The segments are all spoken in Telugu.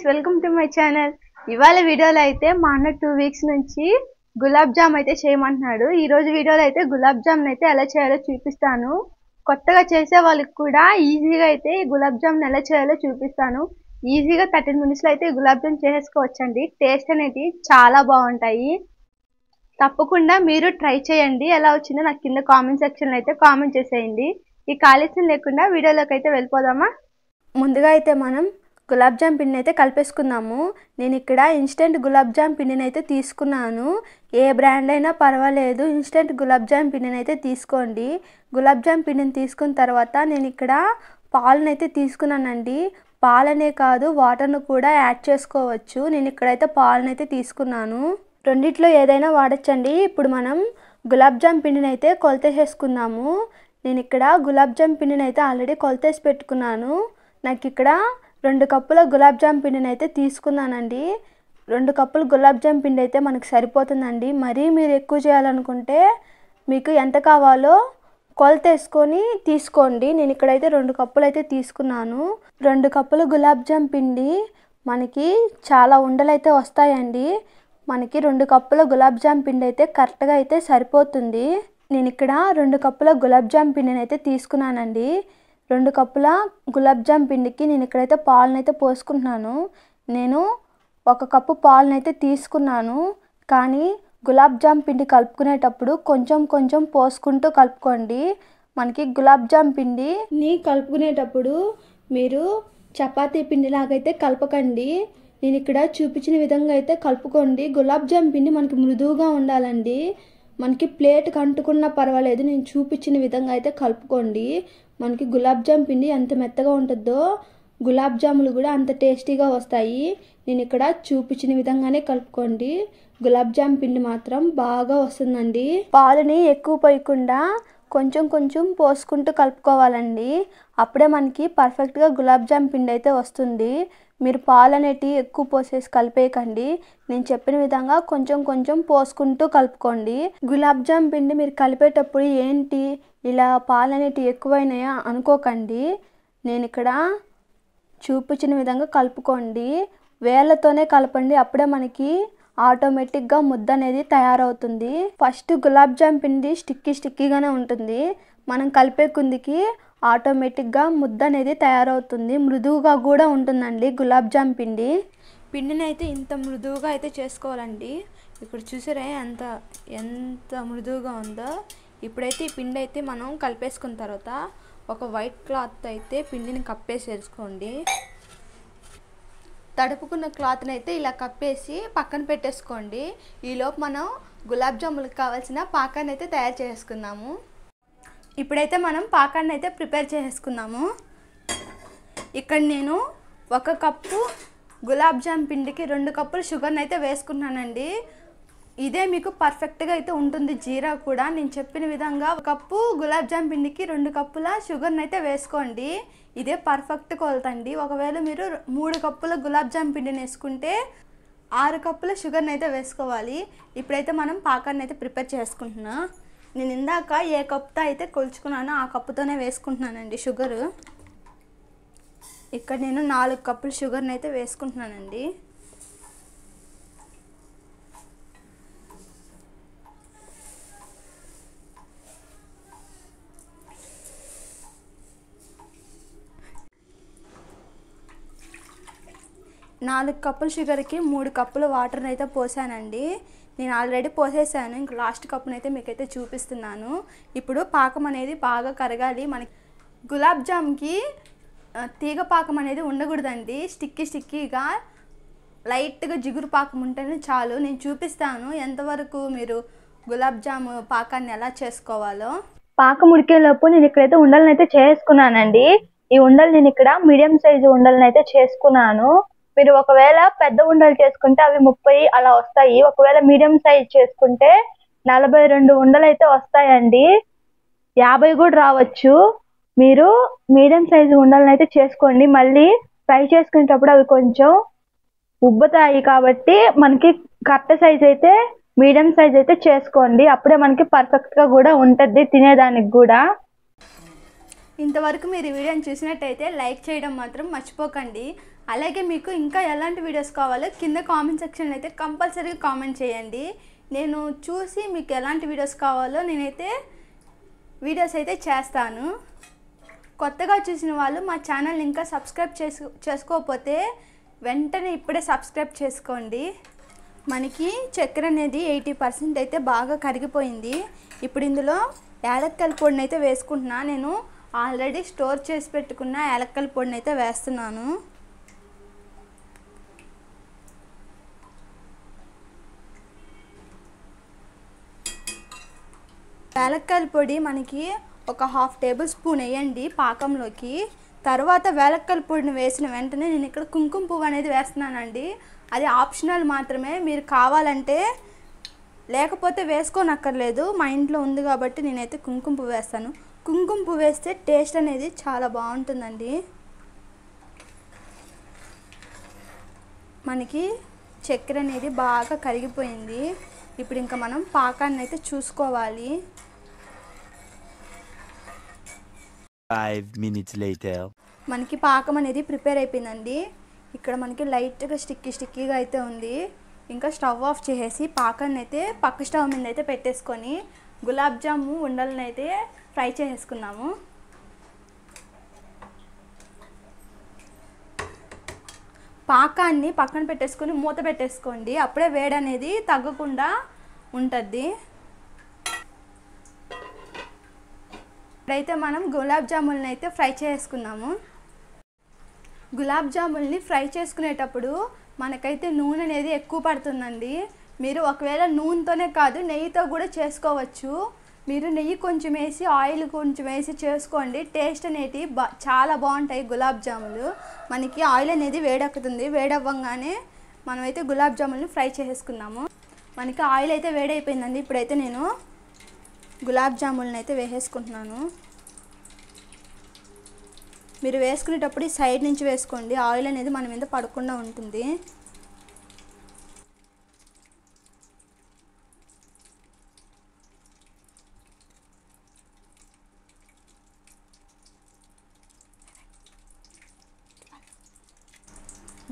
Welcome to my channel. ఇవాళ వీడియోలో అయితే మా అన్న 2 వీక్స్ నుంచి గులాబ్ జామ్ అయితే చేయమంటున్నాడు. ఈ రోజు వీడియోలో అయితే గులాబ్ జామ్ అయితే ఎలా చేయాలో చూపిస్తాను. కొత్తగా చేసే వాళ్ళకి కూడా ఈజీగా అయితే గులాబ్ జామ్ ఎలా చేయాలో చూపిస్తాను. ఈజీగా 13 మినిట్స్ లో అయితే గులాబ్ జామ్ చేసేసుకోవచ్చండి. టేస్ట్ అనేది చాలా బాగుంటాయి. తప్పకుండా మీరు ట్రై చేయండి. ఎలా వచ్చిందో నాకు కింద కామెంట్ సెక్షన్ లో అయితే కామెంట్ చేసేయండి. ఈ ఆలస్యం లేకుండా వీడియోలోకి అయితే వెళ్ళిపోదామా. ముందుగా అయితే మనం గులాబ్ జామ్ పిండిని అయితే కలిపేసుకుందాము. నేను ఇక్కడ ఇన్స్టెంట్ గులాబ్ జామ్ పిండిని అయితే తీసుకున్నాను. ఏ బ్రాండ్ అయినా పర్వాలేదు, ఇన్స్టెంట్ గులాబ్ జామ్ పిండిని అయితే తీసుకోండి. గులాబ్ జామ్ పిండిని తీసుకున్న తర్వాత నేను ఇక్కడ పాలను అయితే తీసుకున్నానండి. పాలనే కాదు, వాటర్ను కూడా యాడ్ చేసుకోవచ్చు. నేను ఇక్కడైతే పాలను అయితే తీసుకున్నాను. రెండిట్లో ఏదైనా వాడచ్చండి. ఇప్పుడు మనం గులాబ్ జామ్ పిండిని అయితే కొలతేసుకుందాము. నేను ఇక్కడ గులాబ్ జామ్ పిండిని అయితే ఆల్రెడీ కొలతేసి పెట్టుకున్నాను. నాకు ఇక్కడ 2 కప్పుల గులాబ్ జామ్ పిండిని అయితే తీసుకున్నానండి. 2 కప్పుల గులాబ్ జామ్ పిండి అయితే మనకు సరిపోతుందండి. మరీ మీరు ఎక్కువ చేయాలనుకుంటే మీకు ఎంత కావాలో కొలతేసుకొని తీసుకోండి. నేను ఇక్కడైతే 2 కప్పులు అయితే తీసుకున్నాను. 2 కప్పుల గులాబ్ జామ్ పిండి మనకి చాలా ఉండలు అయితే వస్తాయండి. మనకి 2 కప్పుల గులాబ్ జామ్ పిండి అయితే కరెక్ట్గా అయితే సరిపోతుంది. నేను ఇక్కడ 2 కప్పుల గులాబ్ జామ్ పిండిని అయితే తీసుకున్నానండి. 2 కప్పుల గులాబ్ జామ్ పిండికి నేను ఇక్కడైతే పాలనైతే పోసుకుంటున్నాను. నేను 1 కప్పు పాలనైతే తీసుకున్నాను. కానీ గులాబ్ జామ్ పిండి కలుపుకునేటప్పుడు కొంచెం కొంచెం పోసుకుంటూ కలుపుకోండి. మనకి గులాబ్ జామ్ పిండిని కలుపుకునేటప్పుడు మీరు చపాతీ పిండిలాగైతే కలపకండి. నేను ఇక్కడ చూపించిన విధంగా అయితే కలుపుకోండి. గులాబ్ జామ్ పిండి మనకి మృదువుగా ఉండాలండి. మనకి ప్లేట్కి అంటుకున్నా పర్వాలేదు. నేను చూపించిన విధంగా అయితే కలుపుకోండి. మనకి గులాబ్ జామ్ పిండి ఎంత మెత్తగా ఉంటుందో గులాబ్ జాములు కూడా అంత టేస్టీగా వస్తాయి. నేను ఇక్కడ చూపించిన విధంగానే కలుపుకోండి. గులాబ్ జామ్ పిండి మాత్రం బాగా వస్తుందండి. పాలని ఎక్కువ పోయకుండా కొంచెం కొంచెం పోసుకుంటూ కలుపుకోవాలండి. అప్పుడే మనకి పర్ఫెక్ట్గా గులాబ్ జామ్ పిండి అయితే వస్తుంది. మీరు పాలు అనేటివి ఎక్కువ పోసేసి కలిపేయకండి. నేను చెప్పిన విధంగా కొంచెం కొంచెం పోసుకుంటూ కలుపుకోండి. గులాబ్ జామ్ పిండి మీరు కలిపేటప్పుడు ఏంటి ఇలా పాలు అనేటివి ఎక్కువైనాయా అనుకోకండి. నేను ఇక్కడ చూపించిన విధంగా కలుపుకోండి. వేళ్ళతోనే కలపండి. అప్పుడే మనకి ఆటోమేటిక్గా ముద్ద అనేది తయారవుతుంది. ఫస్ట్ గులాబ్ జామ్ పిండి స్టిక్కీగానే ఉంటుంది. మనం కలిపే కుందికి ఆటోమేటిక్గా ముద్ద అనేది తయారవుతుంది. మృదువుగా కూడా ఉంటుందండి గులాబ్ జామ్ పిండిని అయితే ఇంత మృదువుగా అయితే చేసుకోవాలండి. ఇక్కడ చూసారా ఎంత మృదువుగా ఉందో. ఇప్పుడైతే ఈ పిండి అయితే మనం కలిపేసుకున్న తర్వాత ఒక వైట్ క్లాత్ అయితే పిండిని కప్పేసేసుకోండి. తడుపుకున్న క్లాత్ని అయితే ఇలా కప్పేసి పక్కన పెట్టేసుకోండి. ఈలోపు మనం గులాబ్ జాములకు కావాల్సిన పాకాన్ని అయితే తయారు చేసుకుందాము. ఇప్పుడైతే మనం పాకాన్ని అయితే ప్రిపేర్ చేసుకుందాము. ఇక్కడ నేను 1 కప్పు గులాబ్ జామ్ పిండికి 2 కప్పులు షుగర్ని అయితే వేసుకున్నానండి. ఇదే మీకు పర్ఫెక్ట్గా అయితే ఉంటుంది. జీరా కూడా నేను చెప్పిన విధంగా 1 కప్పు గులాబ్ జామ్ పిండికి 2 కప్పుల షుగర్ని అయితే వేసుకోండి. ఇదే పర్ఫెక్ట్ కొలతండి. ఒకవేళ మీరు 3 కప్పుల గులాబ్ జామ్ పిండిని వేసుకుంటే 6 కప్పుల షుగర్ని అయితే వేసుకోవాలి. ఇప్పుడైతే మనం పాకాన్ని అయితే ప్రిపేర్ చేసుకుంటున్నా. నేను ఇందాక ఏ కప్పుతో అయితే కొలుచుకున్నానో ఆ కప్పుతోనే వేసుకుంటున్నానండి షుగరు. ఇక్కడ నేను 4 కప్పుల షుగర్ని అయితే వేసుకుంటున్నానండి. నాలుగు కప్పుల షుగర్కి 3 కప్పుల వాటర్ని అయితే పోసానండి. నేను ఆల్రెడీ పోసేసాను. ఇంక లాస్ట్ కప్పుని అయితే మీకైతే చూపిస్తున్నాను. ఇప్పుడు పాకం అనేది బాగా కరగాలి. మనకి గులాబ్ జామ్కి తీగ పాకం అనేది ఉండకూడదండి. స్టిక్కీగా లైట్గా జిగురు పాకం ఉంటేనే చాలు. నేను చూపిస్తాను ఎంతవరకు మీరు గులాబ్ జామ్ పాకాన్ని ఎలా చేసుకోవాలో. పాకం ఉడికేలోపు నేను ఇక్కడైతే ఉండలను అయితే చేసుకున్నానండి. ఈ ఉండలు నేను ఇక్కడ మీడియం సైజు ఉండలను అయితే చేసుకున్నాను. మీరు ఒకవేళ పెద్ద ఉండలు చేసుకుంటే అవి 30 అలా వస్తాయి. ఒకవేళ మీడియం సైజ్ చేసుకుంటే 42 ఉండలు అయితే వస్తాయండి. 50 కూడా రావచ్చు. మీరు మీడియం సైజు ఉండలను అయితే చేసుకోండి. మళ్ళీ ఫ్రై చేసుకునేటప్పుడు అవి కొంచెం ఉబ్బతాయి కాబట్టి మనకి కరెక్ట్ సైజ్ అయితే మీడియం సైజ్ అయితే చేసుకోండి. అప్పుడే మనకి పర్ఫెక్ట్గా కూడా ఉంటుంది తినేదానికి కూడా. ఇంతవరకు మీరు ఈ వీడియోని చూసినట్టయితే లైక్ చేయడం మాత్రం మర్చిపోకండి. అలాగే మీకు ఇంకా ఎలాంటి వీడియోస్ కావాలో కింద కామెంట్ సెక్షన్లో అయితే కంపల్సరీగా కామెంట్ చేయండి. నేను చూసి మీకు ఎలాంటి వీడియోస్ కావాలో నేనైతే వీడియోస్ అయితే చేస్తాను. కొత్తగా చూసిన వాళ్ళు మా ఛానల్ ఇంకా సబ్స్క్రైబ్ చేసుకోకపోతే వెంటనే ఇప్పుడే సబ్స్క్రైబ్ చేసుకోండి. మనకి చక్కెర అనేది 80% అయితే బాగా కరిగిపోయింది. ఇప్పుడు ఇందులో యాలక్కల పొడిని అయితే వేసుకుంటున్నా. నేను ఆల్రెడీ స్టోర్ చేసి పెట్టుకున్న యాలక్కల పొడిని అయితే వేస్తున్నాను. యాలక్కల పొడి మనకి ఒక 1/2 టేబుల్ స్పూన్ వేయండి పాకంలోకి. తర్వాత యాలక్కల పొడిని వేసిన వెంటనే నేను ఇక్కడ కుంకుమ పువ్వు అనేది వేస్తున్నానండి. అది ఆప్షనల్ మాత్రమే, మీరు కావాలంటే లేకపోతే వేసుకోనక్కర్లేదు. మా ఇంట్లో ఉంది కాబట్టి నేనైతే కుంకుమ పువ్వు వేస్తాను. కుంకుమ పువ్వు వేస్తే టేస్ట్ అనేది చాలా బాగుంటుందండి. మనకి చక్కెర అనేది బాగా కరిగిపోయింది. ఇప్పుడు ఇంకా మనం పాకాన్ని అయితే చూసుకోవాలి. 5 minutes later మనకి పాకం అనేది ప్రిపేర్ అయిపోయిందండి. ఇక్కడ మనకి లైట్గా స్టిక్కీగా అయితే ఉంది. ఇంకా స్టవ్ ఆఫ్ చేసేసి పాకాన్ని అయితే పక్క స్టవ్ మీద అయితే పెట్టేసుకొని గులాబ్ జాము ఉండలను అయితే ఫ్రై చేసేసుకున్నాము. పాకాన్ని పక్కన పెట్టేసుకొని మూత పెట్టేసుకోండి. అప్పుడే వేడి అనేది తగ్గకుండా ఉంటుంది. ఇప్పుడైతే మనం గులాబ్ జాములని అయితే ఫ్రై చేసుకున్నాము. గులాబ్ జాములని ఫ్రై చేసుకునేటప్పుడు మనకైతే నూనె అనేది ఎక్కువ పడుతుందండి. మీరు ఒకవేళ నూనెతోనే కాదు నెయ్యితో కూడా చేసుకోవచ్చు. మీరు నెయ్యి కొంచెం వేసి ఆయిల్ కొంచెం వేసి చేసుకోండి. టేస్ట్ అనేది చాలా బాగుంటాయి గులాబ్ జాములు. మనకి ఆయిల్ అనేది వేడెక్కుతుంది. వేడవ్వగానే మనమైతే గులాబ్ జాములని ఫ్రై చేసుకున్నాము. మనకి ఆయిల్ అయితే వేడైపోయిందండి. ఇప్పుడైతే నేను గులాబ్ జాములను అయితే వేసేసుకుంటున్నాను. మీరు వేసుకునేటప్పుడు ఈ సైడ్ నుంచి వేసుకోండి. ఆయిల్ అనేది మన మీద పడకుండా ఉంటుంది.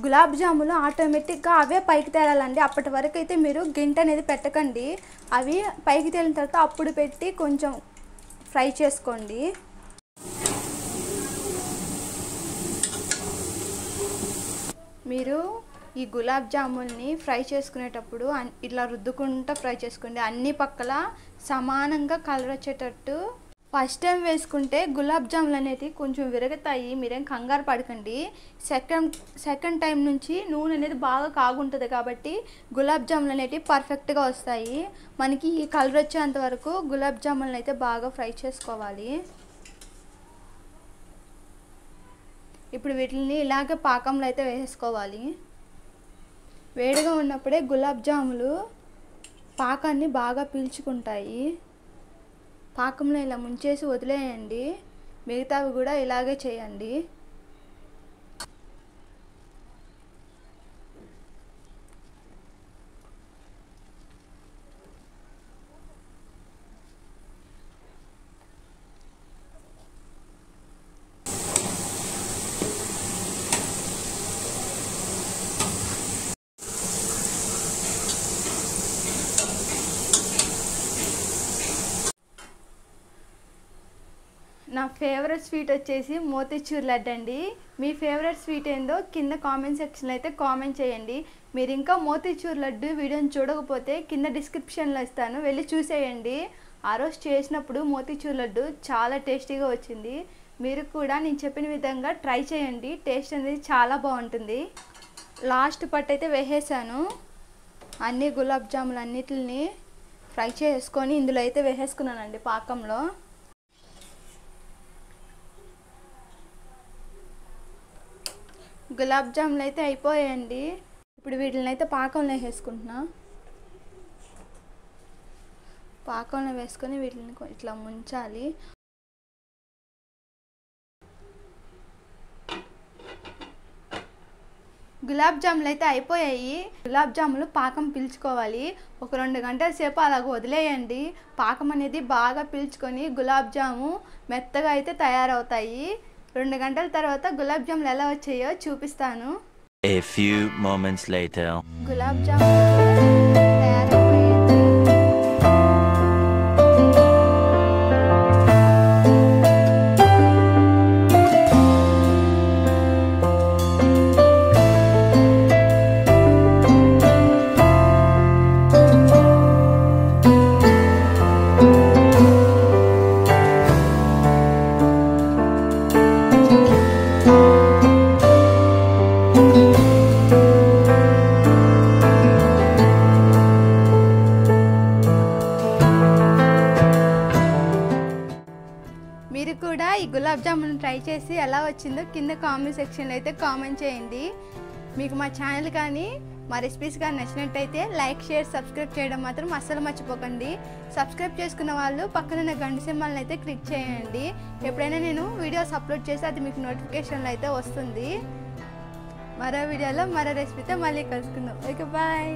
గులాబ్ జాములు ఆటోమేటిక్గా అవే పైకి తేలాలండి. అప్పటి వరకు అయితే మీరు గింట అనేది పెట్టకండి. అవి పైకి తేలిన తర్వాత అప్పుడు పెట్టి కొంచెం ఫ్రై చేసుకోండి. మీరు ఈ గులాబ్ జాముల్ని ఫ్రై చేసుకునేటప్పుడు ఇట్లా రుద్దుకుంటూ ఫ్రై చేసుకోండి. అన్ని పక్కల సమానంగా కలర్ వచ్చేటట్టు. ఫస్ట్ టైం వేసుకుంటే గులాబ్ జాములు అనేది కొంచెం విరగతాయి. మీరేం కంగారు పడకండి. సెకండ్ టైం నుంచి నూనె అనేది బాగా కాగుంటుంది కాబట్టి గులాబ్ జాములు అనేవి పర్ఫెక్ట్గా వస్తాయి. మనకి ఈ కలర్ వచ్చేంత వరకు గులాబ్ జాములను అయితే బాగా ఫ్రై చేసుకోవాలి. ఇప్పుడు వీటిని ఇలాగే పాకంలో అయితే వేసుకోవాలి. వేడిగా ఉన్నప్పుడే గులాబ్ జాములు పాకాన్ని బాగా పీల్చుకుంటాయి. పాకంలో ఇలా ముంచేసి వదిలేయండి. మిగతావి కూడా ఇలాగే చేయండి. నా ఫేవరెట్ స్వీట్ వచ్చేసి మోతీచూర్ లడ్డు అండి. మీ ఫేవరెట్ స్వీట్ ఏందో కింద కామెంట్ సెక్షన్లో అయితే కామెంట్ చేయండి. మీరు ఇంకా మోతీచూర్ లడ్డు వీడియోని చూడకపోతే కింద డిస్క్రిప్షన్లో ఇస్తాను, వెళ్ళి చూసేయండి. ఆ రోజు చేసినప్పుడు మోతీచూర్ లడ్డు చాలా టేస్టీగా వచ్చింది. మీరు కూడా నేను చెప్పిన విధంగా ట్రై చేయండి. టేస్ట్ అనేది చాలా బాగుంటుంది. లాస్ట్ పట్టు అయితే వేసేసాను. అన్ని గులాబ్ జాములు అన్నిటిని ఫ్రై చేసుకొని ఇందులో అయితే వేసేసుకున్నానండి పాకంలో. గులాబ్ జాములు అయితే అయిపోయాయండి. ఇప్పుడు వీటిని అయితే పాకంలో వేసుకుంటున్నా. పాకంలో వేసుకొని వీటిని ఇట్లా ముంచాలి. గులాబ్ జాములు అయితే అయిపోయాయి. గులాబ్ జాములు పాకం పీల్చుకోవాలి. ఒక 2 గంటల సేపు అలాగ వదిలేయండి. పాకం అనేది బాగా పీల్చుకొని గులాబ్ జాము మెత్తగా అయితే తయారవుతాయి. 2 గంటల తర్వాత గులాబ్ జాములు ఎలా వచ్చాయో చూపిస్తాను. A few moments later. Gulab జాములు తయారైపోయాయి. మీరు కూడా ఈ గులాబ్ జామున్ ట్రై చేసి ఎలా వచ్చిందో కింద కామెంట్ సెక్షన్లో అయితే కామెంట్ చేయండి. మీకు మా ఛానల్ కానీ మా రెసిపీస్ కానీ నచ్చినట్టయితే లైక్, షేర్, సబ్స్క్రైబ్ చేయడం మాత్రం అస్సలు మర్చిపోకండి. సబ్స్క్రైబ్ చేసుకున్న వాళ్ళు పక్కనున్న గంట సింబల్ని అయితే క్లిక్ చేయండి. ఎప్పుడైనా నేను వీడియోస్ అప్లోడ్ చేస్తే అది మీకు నోటిఫికేషన్లో అయితే వస్తుంది. మరో వీడియోలో మరో రెసిపీతో మళ్ళీ కలుసుకుందాం. Okay, bye.